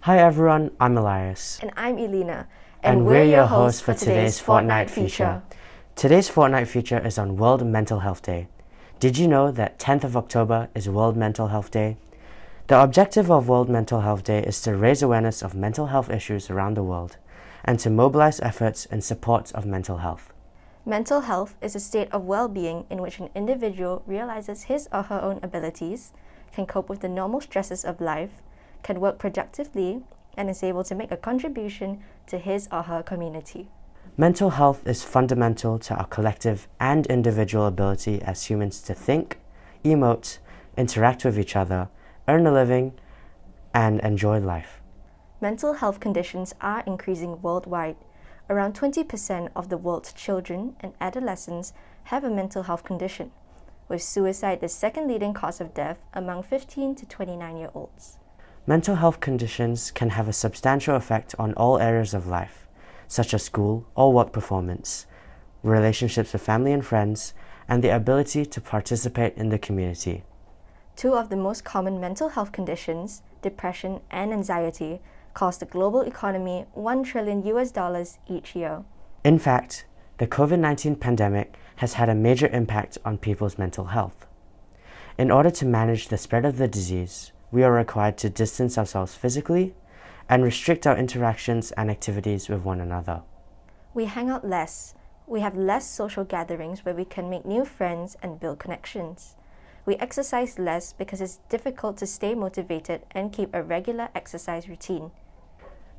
Hi everyone, I'm Elias. And I'm Elena. And we're your hosts for today's Fortnight feature. Today's Fortnight feature is on World Mental Health Day. Did you know that 10th of October is World Mental Health Day? The objective of World Mental Health Day is to raise awareness of mental health issues around the world and to mobilize efforts in support of mental health. Mental health is a state of well-being in which an individual realizes his or her own abilities, can cope with the normal stresses of life, can work productively, and is able to make a contribution to his or her community. Mental health is fundamental to our collective and individual ability as humans to think, emote, interact with each other, earn a living, and enjoy life. Mental health conditions are increasing worldwide. Around 20% of the world's children and adolescents have a mental health condition, with suicide the second leading cause of death among 15 to 29-year-olds. Mental health conditions can have a substantial effect on all areas of life, such as school or work performance, relationships with family and friends, and the ability to participate in the community. Two of the most common mental health conditions, depression and anxiety, cost the global economy $1 trillion each year. In fact, the COVID-19 pandemic has had a major impact on people's mental health. In order to manage the spread of the disease, we are required to distance ourselves physically and restrict our interactions and activities with one another. We hang out less. We have less social gatherings where we can make new friends and build connections. We exercise less because it's difficult to stay motivated and keep a regular exercise routine.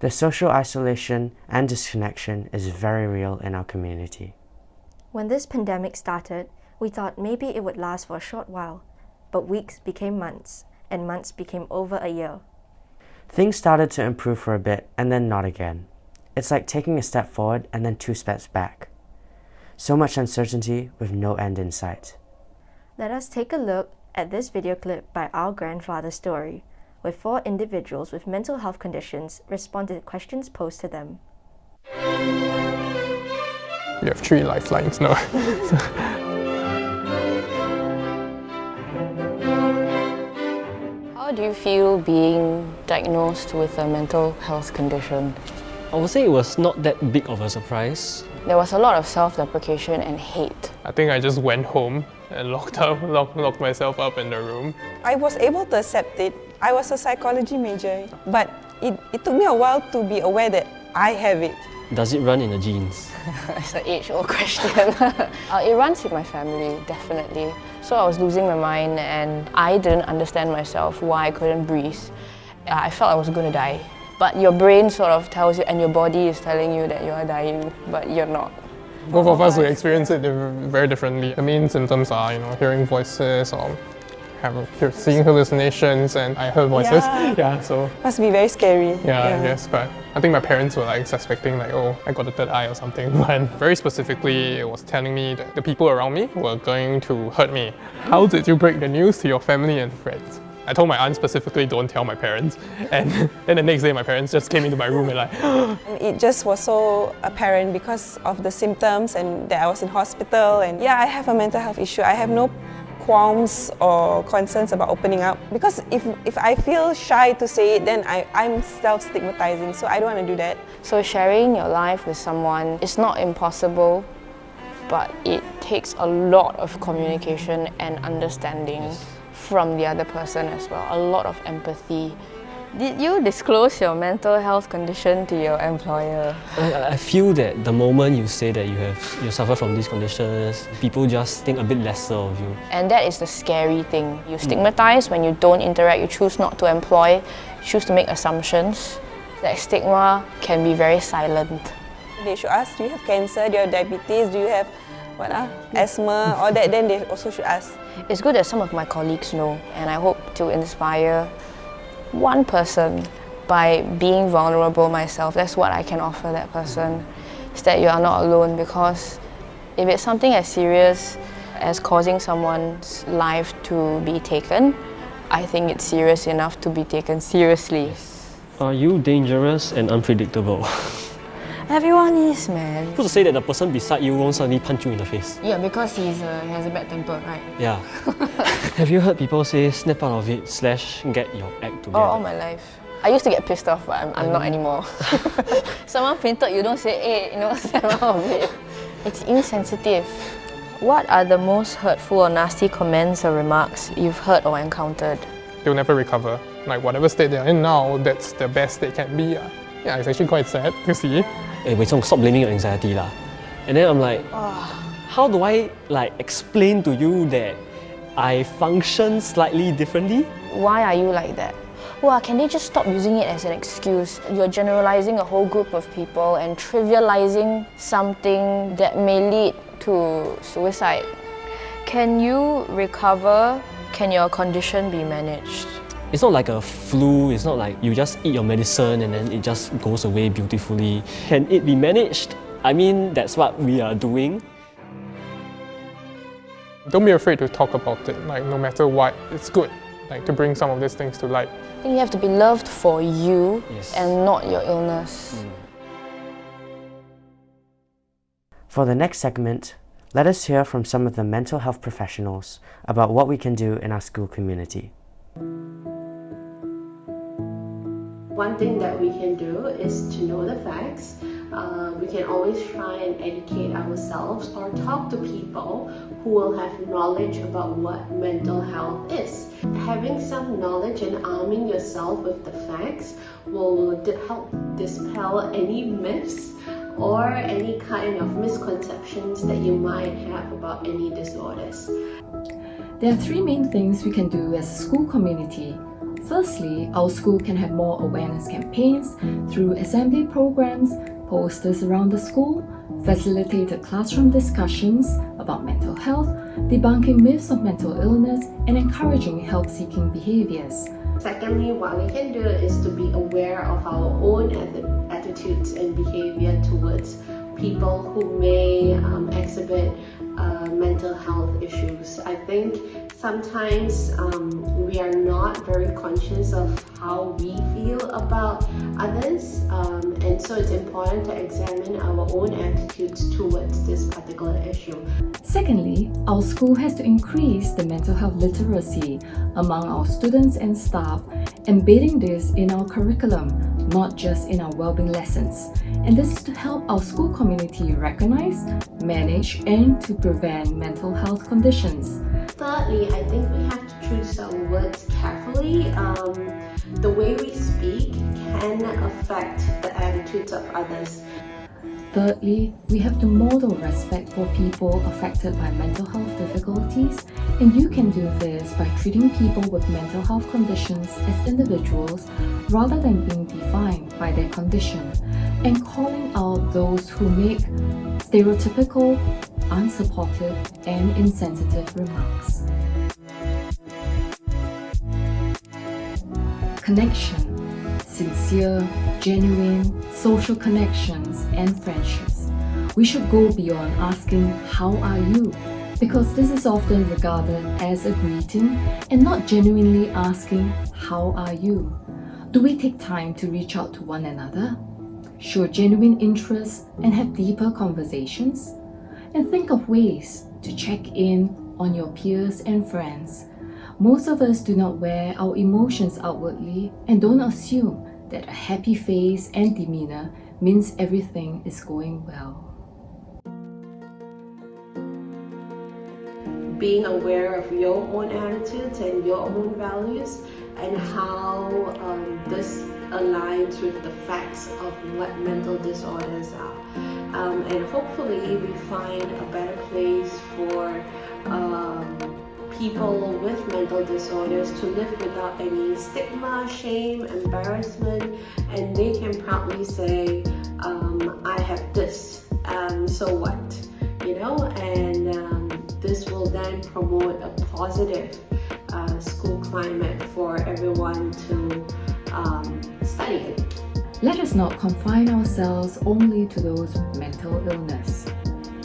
The social isolation and disconnection is very real in our community. When this pandemic started, we thought maybe it would last for a short while, but weeks became months, and months became over a year. Things started to improve for a bit and then not again. It's like taking a step forward and then 2 steps back. So much uncertainty with no end in sight. Let us take a look at this video clip by Our Grandfather Story, where 4 individuals with mental health conditions responded to questions posed to them. You have 3 lifelines now. How do you feel being diagnosed with a mental health condition? I would say it was not that big of a surprise. There was a lot of self-deprecation and hate. I think I just went home and locked myself up in the room. I was able to accept it. I was a psychology major, but it took me a while to be aware that I have it. Does it run in the genes? It's an age-old question. It runs in my family, definitely. So I was losing my mind and I didn't understand myself, why I couldn't breathe. I felt I was going to die. But your brain sort of tells you, and your body is telling you that you're dying, but you're not. Both of us, we experience it very differently. The main symptoms are, hearing voices or seeing hallucinations, and I heard voices. Yeah, so must be very scary. Yeah, I guess. But I think my parents were suspecting oh, I got a third eye or something. But very specifically, it was telling me that the people around me were going to hurt me. How did you break the news to your family and friends? I told my aunt specifically, don't tell my parents. And then the next day, my parents just came into my room and It just was so apparent because of the symptoms and that I was in hospital. And yeah, I have a mental health issue. I have no qualms or concerns about opening up. Because if I feel shy to say it, then I'm self-stigmatizing. So I don't want to do that. So sharing your life with someone is not impossible, but it takes a lot of communication and understanding from the other person as well, a lot of empathy. Did you disclose your mental health condition to your employer? I feel that the moment you say that you suffer from these conditions, people just think a bit lesser of you. And that is the scary thing. You stigmatize when you don't interact, you choose not to employ, you choose to make assumptions. That stigma can be very silent. They should ask, do you have cancer, do you have diabetes, do you have asthma, all that, then they also should ask. It's good that some of my colleagues know, and I hope to inspire one person by being vulnerable myself. That's what I can offer that person, is that you are not alone, because if it's something as serious as causing someone's life to be taken, I think it's serious enough to be taken seriously. Are you dangerous and unpredictable? Everyone is, man. Supposed to say that the person beside you won't suddenly punch you in the face. Yeah, because he has a bad temper, right? Yeah. Have you heard people say snap out of it / get your act together? All my life. I used to get pissed off, but I'm not anymore. Someone fainted, you don't say, hey, step out of it. It's insensitive. What are the most hurtful or nasty comments or remarks you've heard or encountered? They'll never recover. Like whatever state they're in now, that's the best they can be. Yeah, it's actually quite sad to see. Hey, Wei Chong, stop blaming your anxiety lah. And then I'm like, how do I explain to you that I function slightly differently? Why are you like that? Well, can they just stop using it as an excuse? You're generalizing a whole group of people and trivializing something that may lead to suicide. Can you recover? Can your condition be managed? It's not like a flu, it's not like you just eat your medicine and then it just goes away beautifully. Can it be managed? I mean, that's what we are doing. Don't be afraid to talk about it. Like no matter what, it's good. Like to bring some of these things to light. I think you have to be loved for you Yes. and not your illness. For the next segment, let us hear from some of the mental health professionals about what we can do in our school community. One thing that we can do is to know the facts. We can always try and educate ourselves or talk to people who will have knowledge about what mental health is. Having some knowledge and arming yourself with the facts will help dispel any myths or any kind of misconceptions that you might have about any disorders. There are three main things we can do as a school community. Firstly, our school can have more awareness campaigns through assembly programs, posters around the school, facilitated classroom discussions about mental health, debunking myths of mental illness, and encouraging help-seeking behaviors. Secondly, what we can do is to be aware of our own attitudes and behavior towards people who may exhibit mental health issues. I think sometimes we are not very conscious of how we feel about others, and so it's important to examine our own attitudes towards this particular issue. Secondly, our school has to increase the mental health literacy among our students and staff, embedding this in our curriculum, not just in our wellbeing lessons. And this is to help our school community recognize, manage, and to prevent mental health conditions. Thirdly, I think we have to choose our words carefully. The way we speak can affect the attitudes of others. Thirdly, we have to model respect for people affected by mental health difficulties, and you can do this by treating people with mental health conditions as individuals rather than being defined by their condition, and calling out those who make stereotypical, unsupportive, and insensitive remarks. Connection. Sincere, genuine, social connections and friendships. We should go beyond asking, "How are you?" because this is often regarded as a greeting and not genuinely asking, "How are you?" Do we take time to reach out to one another, show genuine interest, and have deeper conversations? And think of ways to check in on your peers and friends. Most of us do not wear our emotions outwardly and don't assume that a happy face and demeanor means everything is going well. Being aware of your own attitudes and your own values and how this aligns with the facts of what mental disorders are. And hopefully we find a better place for people with mental disorders to live without any stigma, shame, embarrassment, and they can proudly say, I have this, so what? And this will then promote a positive school climate for everyone to study it. Let us not confine ourselves only to those with mental illness.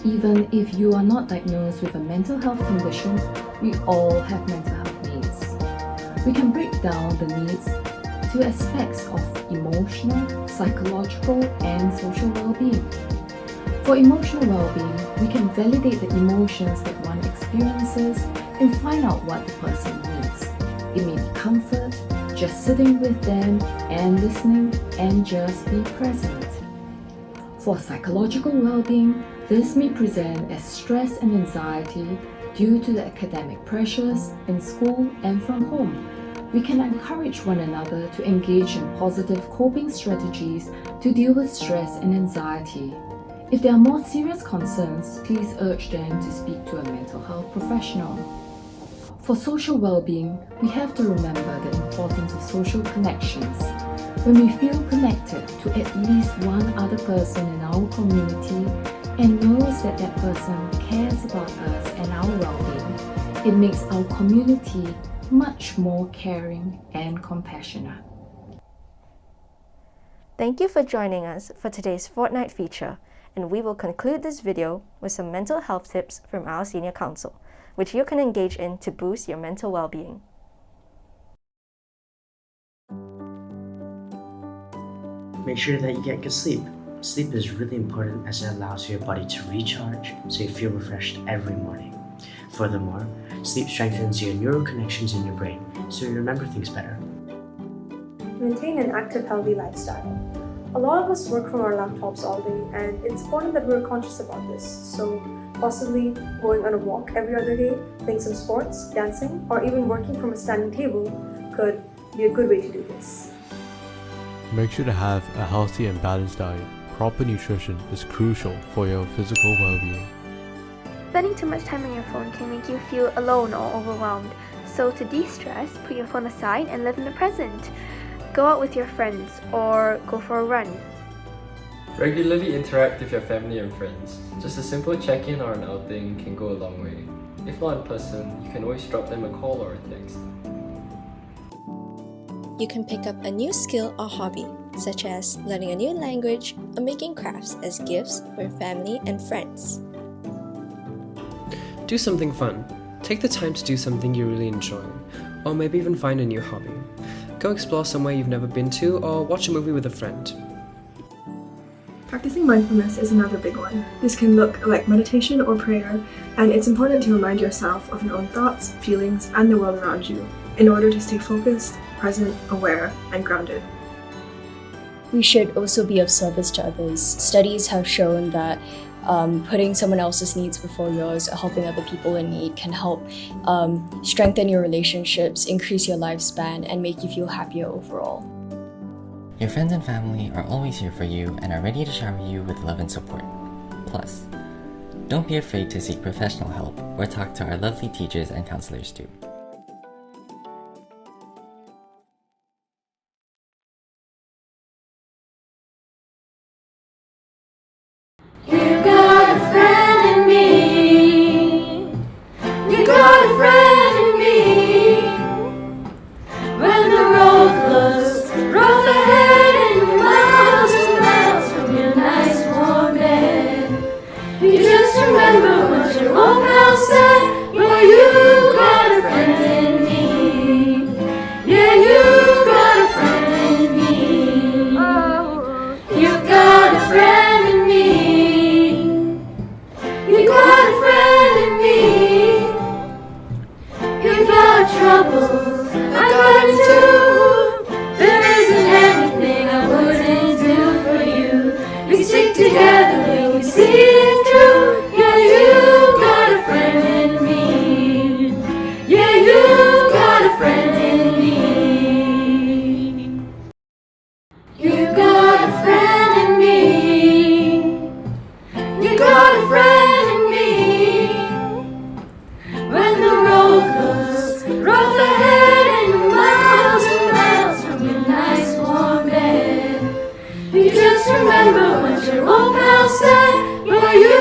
Even if you are not diagnosed with a mental health condition, we all have mental health needs. We can break down the needs to aspects of emotional, psychological, and social well-being. For emotional well-being, we can validate the emotions that one experiences and find out what the person needs. It may be comfort, just sitting with them and listening and just be present. For psychological well-being, this may present as stress and anxiety due to the academic pressures in school and from home. We can encourage one another to engage in positive coping strategies to deal with stress and anxiety. If there are more serious concerns, please urge them to speak to a mental health professional. For social well-being, we have to remember the importance of social connections. When we feel connected to at least one other person in our community and knows that that person cares about us and our well-being, it makes our community much more caring and compassionate. Thank you for joining us for today's Fortnight feature, and we will conclude this video with some mental health tips from our Senior Counsel, which you can engage in to boost your mental well-being. Make sure that you get good sleep. Sleep is really important as it allows your body to recharge so you feel refreshed every morning. Furthermore, sleep strengthens your neural connections in your brain so you remember things better. Maintain an active, healthy lifestyle. A lot of us work from our laptops all day, and it's important that we're conscious about this. So, possibly going on a walk every other day, playing some sports, dancing, or even working from a standing table could be a good way to do this. Make sure to have a healthy and balanced diet. Proper nutrition is crucial for your physical well-being. Spending too much time on your phone can make you feel alone or overwhelmed. So to de-stress, put your phone aside and live in the present. Go out with your friends or go for a run. Regularly interact with your family and friends. Just a simple check-in or an outing can go a long way. If not in person, you can always drop them a call or a text. You can pick up a new skill or hobby, such as learning a new language or making crafts as gifts for your family and friends. Do something fun. Take the time to do something you really enjoy, or maybe even find a new hobby. Go explore somewhere you've never been to, or watch a movie with a friend. Practicing mindfulness is another big one. This can look like meditation or prayer, and it's important to remind yourself of your own thoughts, feelings, and the world around you in order to stay focused, present, aware, and grounded. We should also be of service to others. Studies have shown that putting someone else's needs before yours or helping other people in need can help strengthen your relationships, increase your lifespan, and make you feel happier overall. Your friends and family are always here for you and are ready to shower you with love and support. Plus, don't be afraid to seek professional help or talk to our lovely teachers and counselors too. Remember what your old pal said, where you